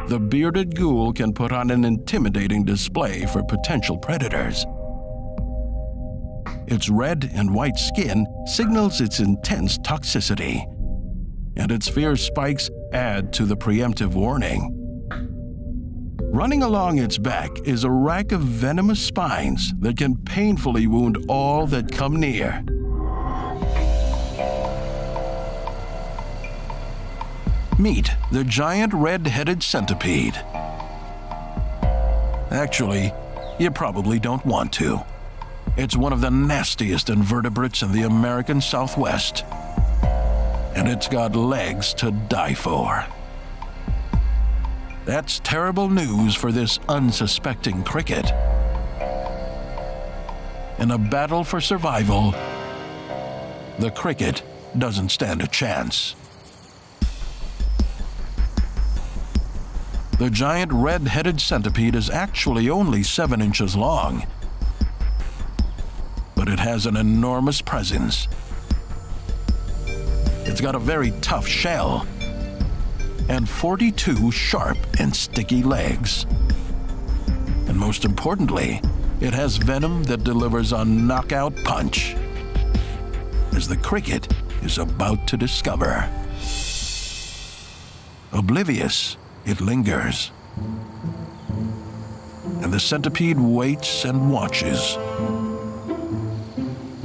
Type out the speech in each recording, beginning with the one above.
the bearded ghoul can put on an intimidating display for potential predators. Its red and white skin signals its intense toxicity, and its fierce spikes add to the preemptive warning. Running along its back is a rack of venomous spines that can painfully wound all that come near. Meet the giant red-headed centipede. Actually, you probably don't want to. It's one of the nastiest invertebrates in the American Southwest, and it's got legs to die for. That's terrible news for this unsuspecting cricket. In a battle for survival, the cricket doesn't stand a chance. The giant red-headed centipede is actually only 7 inches long, but it has an enormous presence. It's got a very tough shell and 42 sharp and sticky legs. And most importantly, it has venom that delivers a knockout punch, as the cricket is about to discover. Oblivious, it lingers, and the centipede waits and watches,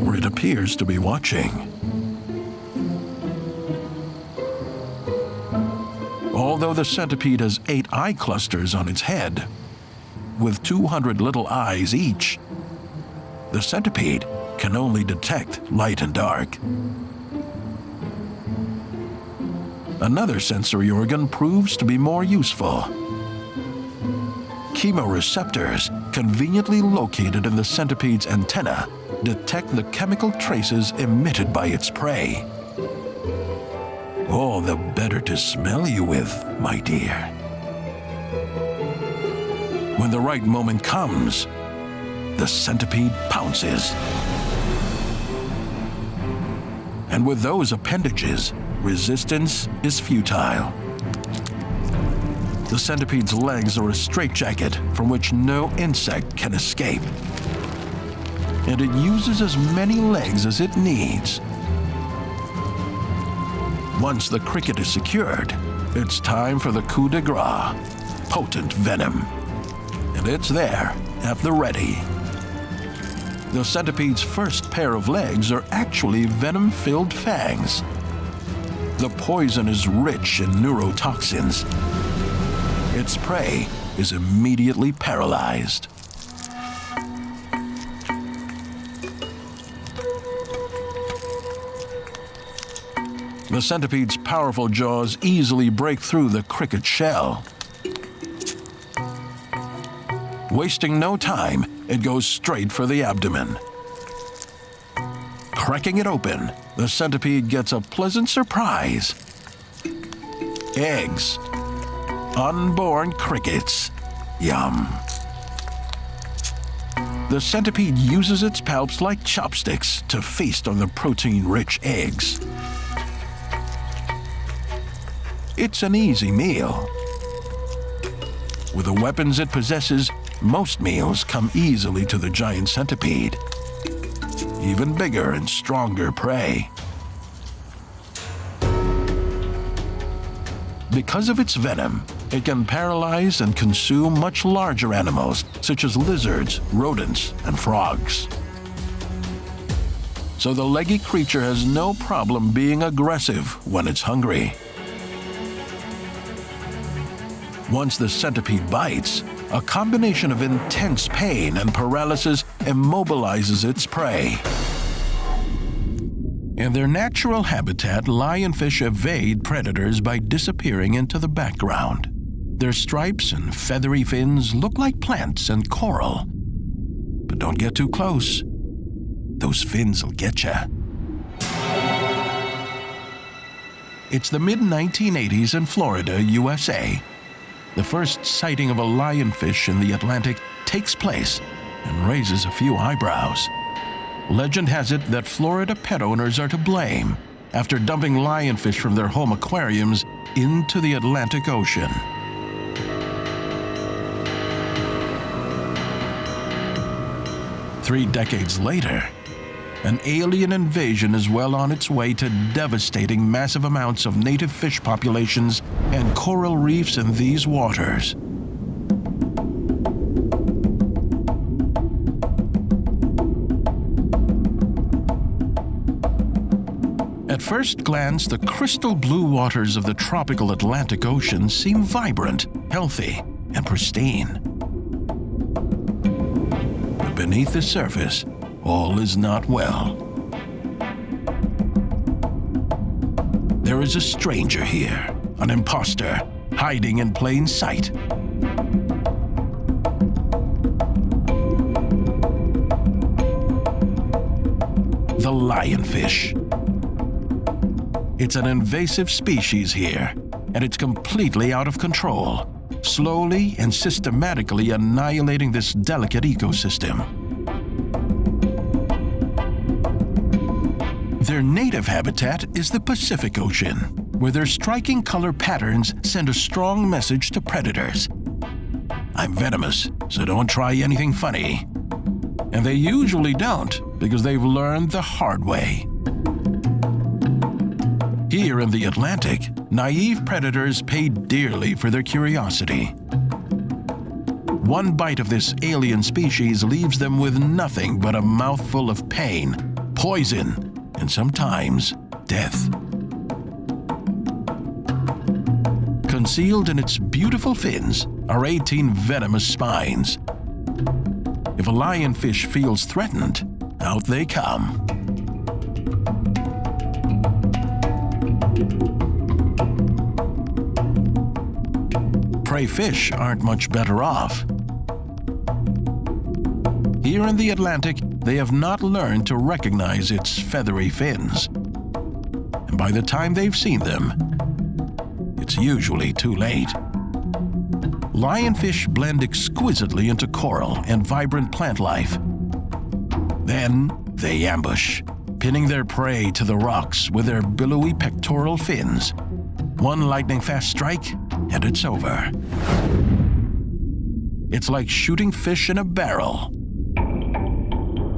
or it appears to be watching. Although the centipede has 8 eye clusters on its head, with 200 little eyes each, the centipede can only detect light and dark. Another sensory organ proves to be more useful. Chemoreceptors, conveniently located in the centipede's antenna, detect the chemical traces emitted by its prey. All the better to smell you with, my dear. When the right moment comes, the centipede pounces. And with those appendages, resistance is futile. The centipede's legs are a straitjacket from which no insect can escape. And it uses as many legs as it needs. Once the cricket is secured, it's time for the coup de grace, potent venom. And it's there, at the ready. The centipede's first pair of legs are actually venom-filled fangs. The poison is rich in neurotoxins. Its prey is immediately paralyzed. The centipede's powerful jaws easily break through the cricket's shell. Wasting no time, it goes straight for the abdomen. Cracking it open, the centipede gets a pleasant surprise. Eggs. Unborn crickets. Yum. The centipede uses its palps like chopsticks to feast on the protein-rich eggs. It's an easy meal. With the weapons it possesses, most meals come easily to the giant centipede. Even bigger and stronger prey. Because of its venom, it can paralyze and consume much larger animals, such as lizards, rodents, and frogs. So the leggy creature has no problem being aggressive when it's hungry. Once the centipede bites, a combination of intense pain and paralysis immobilizes its prey. In their natural habitat, lionfish evade predators by disappearing into the background. Their stripes and feathery fins look like plants and coral. But don't get too close. Those fins will get ya. It's the mid-1980s in Florida, USA. The first sighting of a lionfish in the Atlantic takes place and raises a few eyebrows. Legend has it that Florida pet owners are to blame after dumping lionfish from their home aquariums into the Atlantic Ocean. 3 decades later, an alien invasion is well on its way to devastating massive amounts of native fish populations and coral reefs in these waters. At first glance, the crystal blue waters of the tropical Atlantic Ocean seem vibrant, healthy, and pristine. But beneath the surface, all is not well. There is a stranger here, an imposter, hiding in plain sight. The lionfish. It's an invasive species here, and it's completely out of control, slowly and systematically annihilating this delicate ecosystem. Their native habitat is the Pacific Ocean, where their striking color patterns send a strong message to predators. I'm venomous, so don't try anything funny. And they usually don't, because they've learned the hard way. Here in the Atlantic, naive predators pay dearly for their curiosity. One bite of this alien species leaves them with nothing but a mouthful of pain, poison, and sometimes death. Concealed in its beautiful fins are 18 venomous spines. If a lionfish feels threatened, out they come. Prey fish aren't much better off. Here in the Atlantic, they have not learned to recognize its feathery fins. And by the time they've seen them, it's usually too late. Lionfish blend exquisitely into coral and vibrant plant life. Then they ambush, pinning their prey to the rocks with their billowy pectoral fins. One lightning-fast strike, and it's over. It's like shooting fish in a barrel.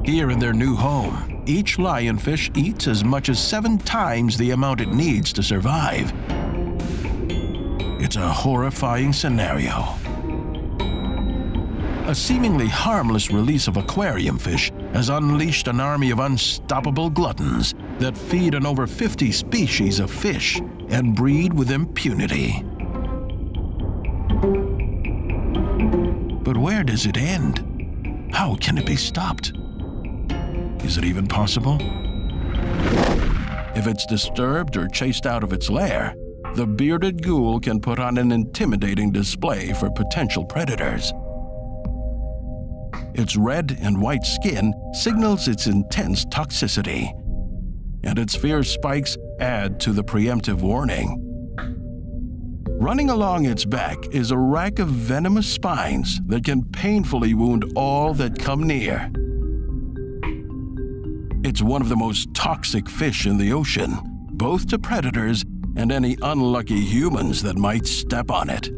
Here in their new home, each lionfish eats as much as 7 times the amount it needs to survive. It's a horrifying scenario. A seemingly harmless release of aquarium fish has unleashed an army of unstoppable gluttons that feed on over 50 species of fish and breed with impunity. But where does it end? How can it be stopped? Is it even possible? If it's disturbed or chased out of its lair, the bearded ghoul can put on an intimidating display for potential predators. Its red and white skin signals its intense toxicity, and its fierce spikes add to the preemptive warning. Running along its back is a rack of venomous spines that can painfully wound all that come near. It's one of the most toxic fish in the ocean, both to predators and any unlucky humans that might step on it.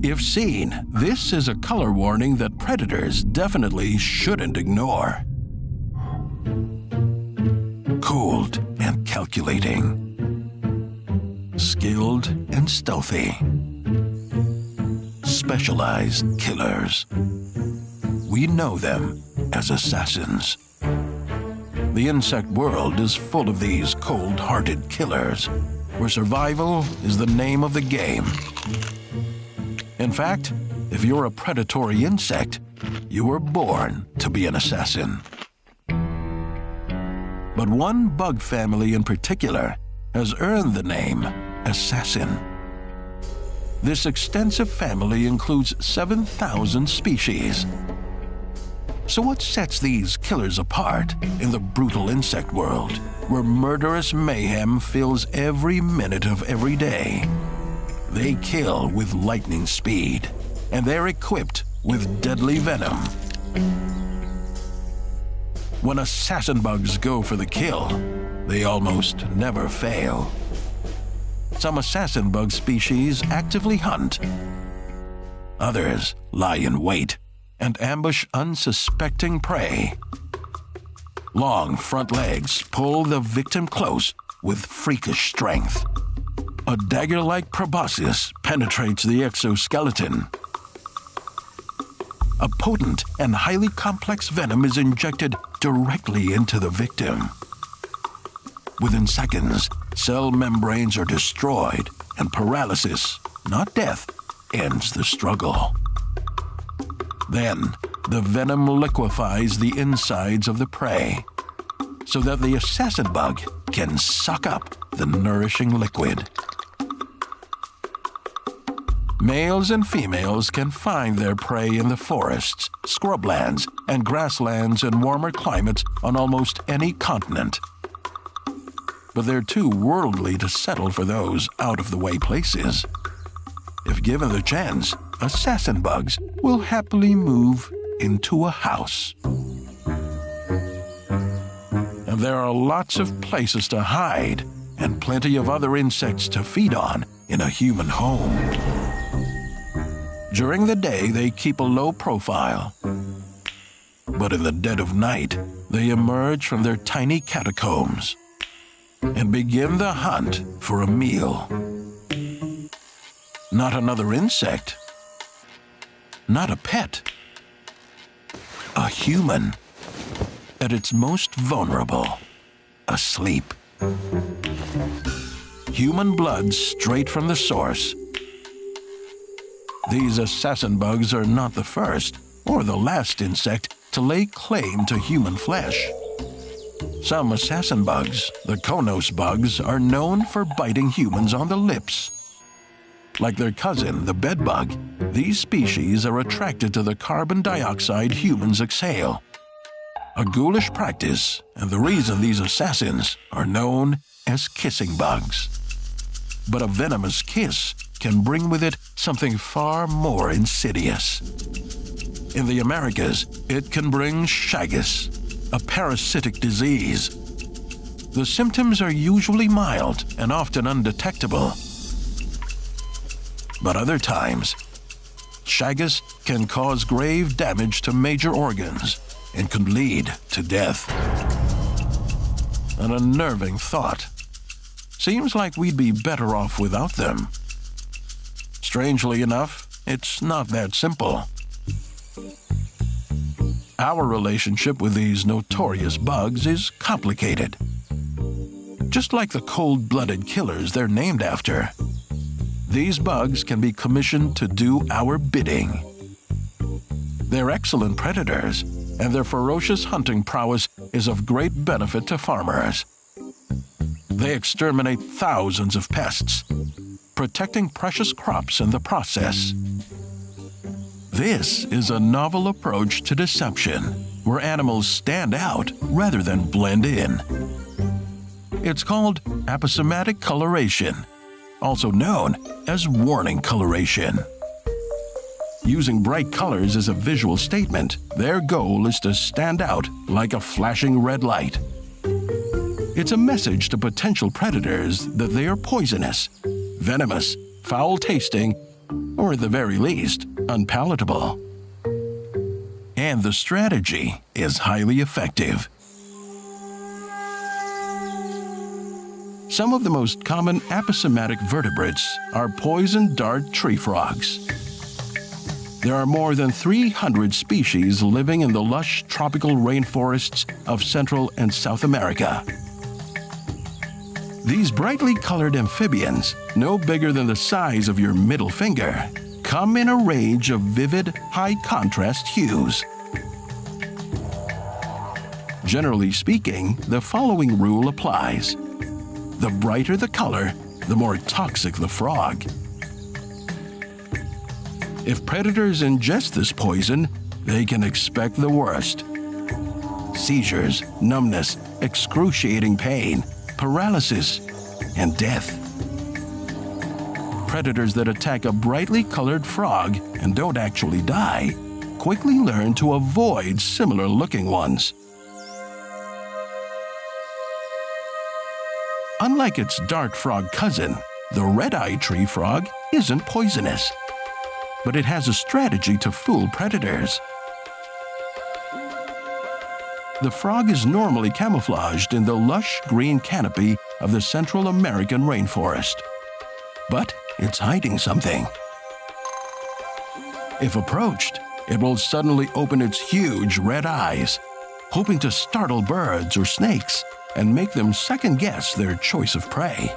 If seen, this is a color warning that predators definitely shouldn't ignore. Cold and calculating. Skilled and stealthy. Specialized killers. We know them as assassins. The insect world is full of these cold-hearted killers, where survival is the name of the game. In fact, if you're a predatory insect, you were born to be an assassin. But one bug family in particular has earned the name assassin. This extensive family includes 7,000 species. So what sets these killers apart in the brutal insect world, where murderous mayhem fills every minute of every day? They kill with lightning speed, and they're equipped with deadly venom. When assassin bugs go for the kill, they almost never fail. Some assassin bug species actively hunt. Others lie in wait, and ambush unsuspecting prey. Long front legs pull the victim close with freakish strength. A dagger-like proboscis penetrates the exoskeleton. A potent and highly complex venom is injected directly into the victim. Within seconds, cell membranes are destroyed, and paralysis, not death, ends the struggle. Then, the venom liquefies the insides of the prey, so that the assassin bug can suck up the nourishing liquid. Males and females can find their prey in the forests, scrublands, and grasslands in warmer climates on almost any continent. But they're too worldly to settle for those out-of-the-way places. If given the chance, assassin bugs will happily move into a house. And there are lots of places to hide and plenty of other insects to feed on in a human home. During the day, they keep a low profile. But in the dead of night, they emerge from their tiny catacombs and begin the hunt for a meal. Not another insect. Not a pet. A human. At its most vulnerable. Asleep. Human blood straight from the source. These assassin bugs are not the first or the last insect to lay claim to human flesh. Some assassin bugs, the Konos bugs, are known for biting humans on the lips. Like their cousin, the bedbug, these species are attracted to the carbon dioxide humans exhale. A ghoulish practice, and the reason these assassins are known as kissing bugs. But a venomous kiss can bring with it something far more insidious. In the Americas, it can bring shagus, a parasitic disease. The symptoms are usually mild and often undetectable. But other times, shagus can cause grave damage to major organs and could lead to death. An unnerving thought. Seems like we'd be better off without them. Strangely enough, it's not that simple. Our relationship with these notorious bugs is complicated. Just like the cold-blooded killers they're named after, these bugs can be commissioned to do our bidding. They're excellent predators, and their ferocious hunting prowess is of great benefit to farmers. They exterminate thousands of pests, protecting precious crops in the process. This is a novel approach to deception, where animals stand out rather than blend in. It's called aposematic coloration, also known as warning coloration. Using bright colors as a visual statement, their goal is to stand out like a flashing red light. It's a message to potential predators that they are poisonous, venomous, foul-tasting, or at the very least, unpalatable. And the strategy is highly effective. Some of the most common aposematic vertebrates are poison dart tree frogs. There are more than 300 species living in the lush tropical rainforests of Central and South America. These brightly colored amphibians, no bigger than the size of your middle finger, come in a range of vivid, high-contrast hues. Generally speaking, the following rule applies. The brighter the color, the more toxic the frog. If predators ingest this poison, they can expect the worst. Seizures, numbness, excruciating pain, paralysis, and death. Predators that attack a brightly colored frog and don't actually die quickly learn to avoid similar-looking ones. Unlike its dart frog cousin, the red-eye tree frog isn't poisonous. But it has a strategy to fool predators. The frog is normally camouflaged in the lush green canopy of the Central American rainforest. But it's hiding something. If approached, it will suddenly open its huge red eyes, hoping to startle birds or snakes and make them second-guess their choice of prey.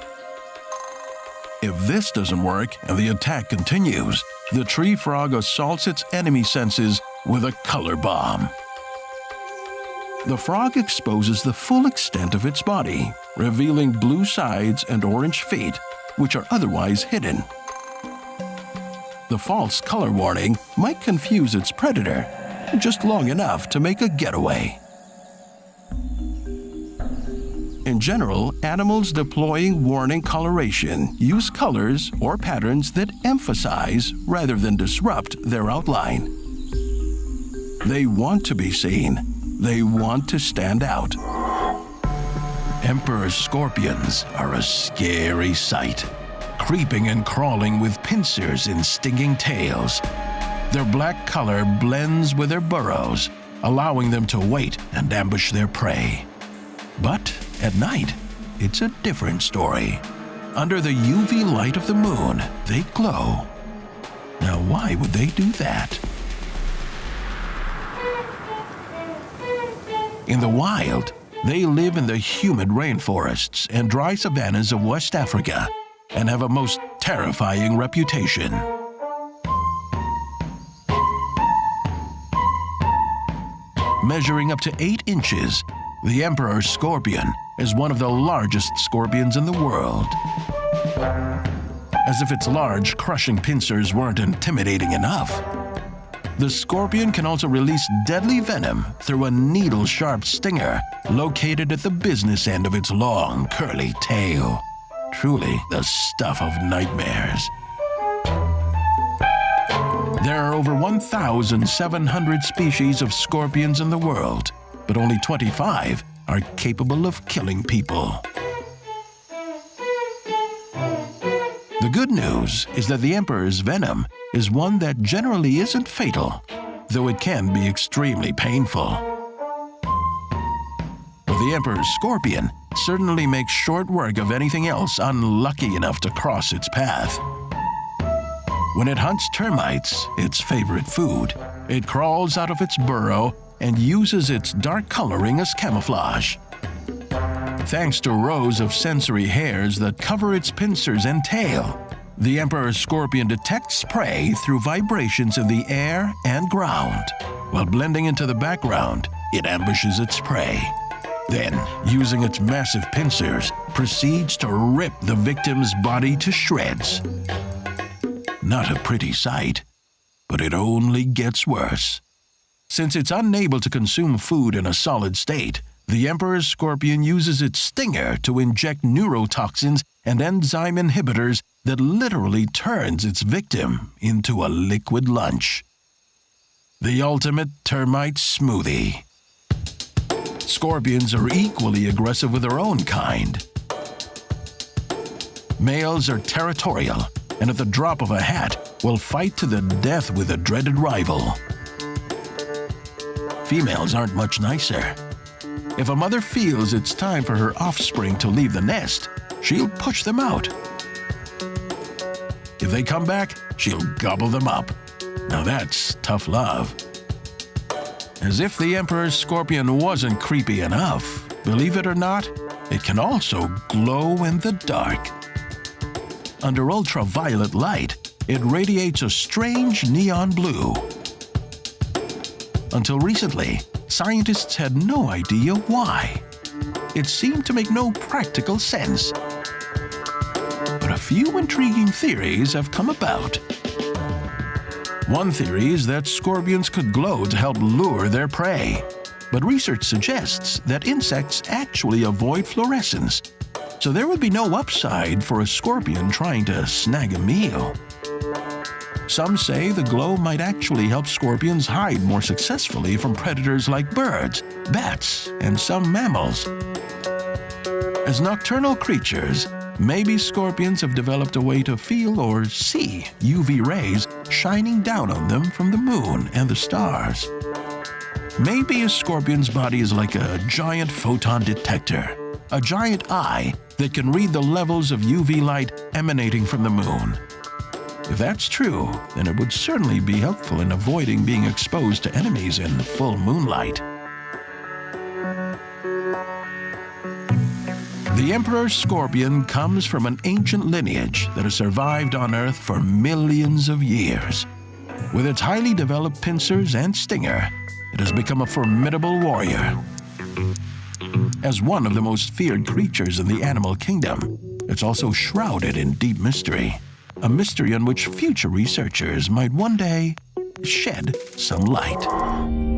If this doesn't work and the attack continues, the tree frog assaults its enemy senses with a color bomb. The frog exposes the full extent of its body, revealing blue sides and orange feet, which are otherwise hidden. The false color warning might confuse its predator, just long enough to make a getaway. In general, animals deploying warning coloration use colors or patterns that emphasize rather than disrupt their outline. They want to be seen. They want to stand out. Emperor scorpions are a scary sight, creeping and crawling with pincers and stinging tails. Their black color blends with their burrows, allowing them to wait and ambush their prey. But at night, it's a different story. Under the UV light of the moon, they glow. Now, why would they do that? In the wild, they live in the humid rainforests and dry savannas of West Africa and have a most terrifying reputation. Measuring up to 8 inches, the emperor scorpion is one of the largest scorpions in the world. As if its large, crushing pincers weren't intimidating enough, the scorpion can also release deadly venom through a needle-sharp stinger located at the business end of its long, curly tail. Truly the stuff of nightmares. There are over 1,700 species of scorpions in the world, but only 25 are capable of killing people. The good news is that the emperor's venom is one that generally isn't fatal, though it can be extremely painful. But the emperor's scorpion certainly makes short work of anything else unlucky enough to cross its path. When it hunts termites, its favorite food, it crawls out of its burrow and uses its dark coloring as camouflage. Thanks to rows of sensory hairs that cover its pincers and tail, the emperor scorpion detects prey through vibrations in the air and ground. While blending into the background, it ambushes its prey. Then, using its massive pincers, proceeds to rip the victim's body to shreds. Not a pretty sight, but it only gets worse. Since it's unable to consume food in a solid state, the emperor's scorpion uses its stinger to inject neurotoxins and enzyme inhibitors that literally turns its victim into a liquid lunch. The ultimate termite smoothie. Scorpions are equally aggressive with their own kind. Males are territorial, and at the drop of a hat will fight to the death with a dreaded rival. Females aren't much nicer. If a mother feels it's time for her offspring to leave the nest, she'll push them out. If they come back, she'll gobble them up. Now that's tough love. As if the emperor's scorpion wasn't creepy enough, believe it or not, it can also glow in the dark. Under ultraviolet light, it radiates a strange neon blue. Until recently, scientists had no idea why. It seemed to make no practical sense. But a few intriguing theories have come about. One theory is that scorpions could glow to help lure their prey. But research suggests that insects actually avoid fluorescence, so there would be no upside for a scorpion trying to snag a meal. Some say the glow might actually help scorpions hide more successfully from predators like birds, bats, and some mammals. As nocturnal creatures, maybe scorpions have developed a way to feel or see UV rays shining down on them from the moon and the stars. Maybe a scorpion's body is like a giant photon detector, a giant eye that can read the levels of UV light emanating from the moon. If that's true, then it would certainly be helpful in avoiding being exposed to enemies in full moonlight. The Emperor Scorpion comes from an ancient lineage that has survived on Earth for millions of years. With its highly developed pincers and stinger, it has become a formidable warrior. As one of the most feared creatures in the animal kingdom, it's also shrouded in deep mystery, a mystery on which future researchers might one day shed some light.